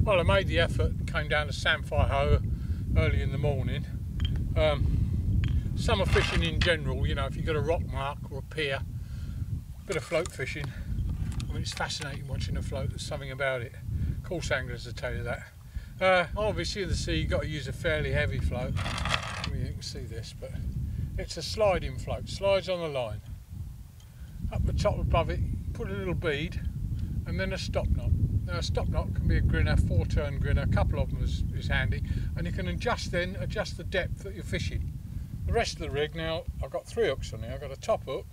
Well, I made the effort, came down to Samphire Hoe early in the morning. Summer fishing in general, you know, if you've got a rock mark or a pier, a bit of float fishing. I mean, it's fascinating watching a float, there's something about it. Course anglers will tell you that. Obviously in the sea you've got to use a fairly heavy float. I mean, you can see this, but it's a sliding float, slides on the line. Up the top above it, put a little bead and then a stop knot. Now a stop knot can be a grinner, 4-turn grinner, a couple of them is handy, and you can adjust the depth that you're fishing. The rest of the rig now, I've got 3 hooks on here. I've got a top hook,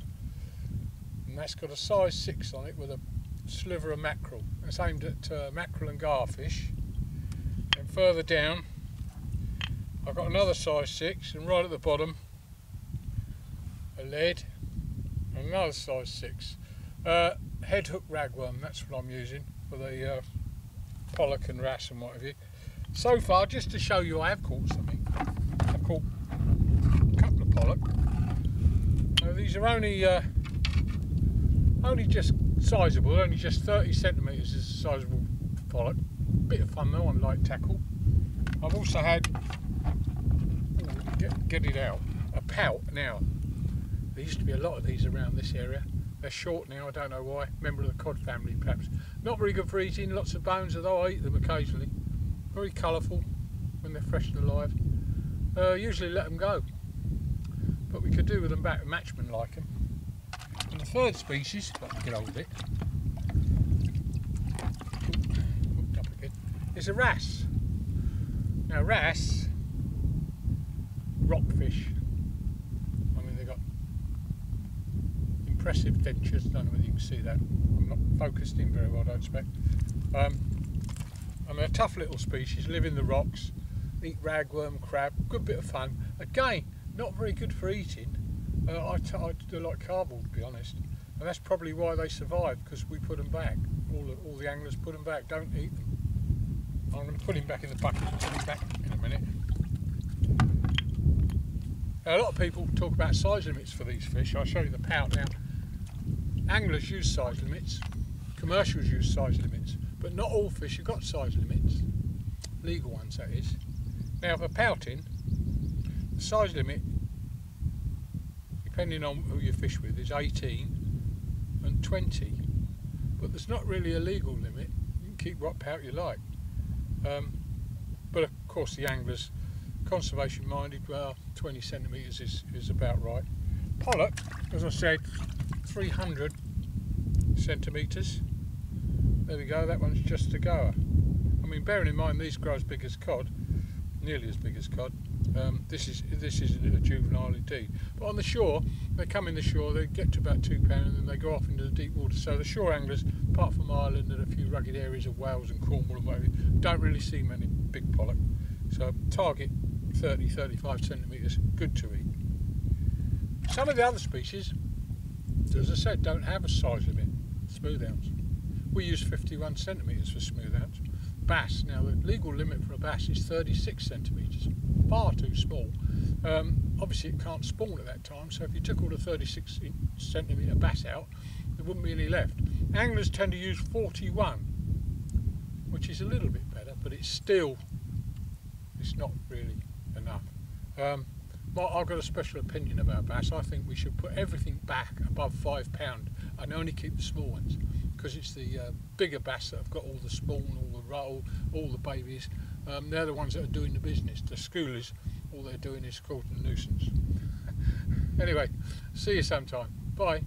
and that's got a size 6 on it with a sliver of mackerel. It's aimed at mackerel and garfish. And further down, I've got another size 6, and right at the bottom, a lead, and another size 6. Head hook ragworm, that's what I'm using for the pollock and wrasse and what have you. So far, just to show you, I have caught something. I've caught a couple of pollock. These are only just sizable, only just 30 centimetres is a sizable pollock. Bit of fun though on light tackle. I've also had, get it out, a pout now. There used to be a lot of these around this area. They're short now, I don't know why. Member of the cod family perhaps. Not very good for eating, lots of bones, although I eat them occasionally. Very colourful when they're fresh and alive. Usually let them go, but we could do with them back, matchmen like them. And the third species, if I can get hold of it, hooked up again, is a wrasse. Now wrasse, rockfish. I mean, they've got impressive dentures. I don't know whether you can see that. I'm not focused in very well, I don't expect. I mean, a tough little species, live in the rocks, eat ragworm, crab, good bit of fun. Again, not very good for eating. I do like cardboard, to be honest, and that's probably why they survive, because we put them back. All the anglers put them back, don't eat them. I'm going to put him back in the bucket and put him back in a minute. Now, a lot of people talk about size limits for these fish. I'll show you the pout now. Anglers use size limits, commercials use size limits, but not all fish have got size limits. Legal ones, that is. Now, for pouting, the size limit, depending on who you fish with, is 18 and 20. But there's not really a legal limit. You can keep what pout you like. But of course the anglers, conservation minded, well, 20 centimetres is about right. Pollock, as I said, 300 centimetres. There we go, that one's just a goer. I mean, bearing in mind these grow as big as cod, nearly as big as cod. This isn't a juvenile indeed. But on the shore, they come in the shore, they get to about £2 and then they go off into the deep water. So the shore anglers, apart from Ireland and a few rugged areas of Wales and Cornwall and whatever, don't really see many big pollock. So target 30-35 centimetres, good to eat. Some of the other species, as I said, don't have a size limit. Smooth ounce. We use 51 centimetres for smooth ounce. Bass, now the legal limit for a bass is 36 centimetres, far too small. Obviously it can't spawn at that time, so if you took all the 36 centimetre bass out, there wouldn't be any left. Anglers tend to use 41, which is a little bit better, but it's not really enough. I've got a special opinion about bass. I think we should put everything back above £5 and only keep the small ones, because it's the bigger bass that have got all the spawn, all the roll, all the babies. They're the ones that are doing the business. The schoolers, all they're doing is causing a nuisance. Anyway, see you sometime. Bye.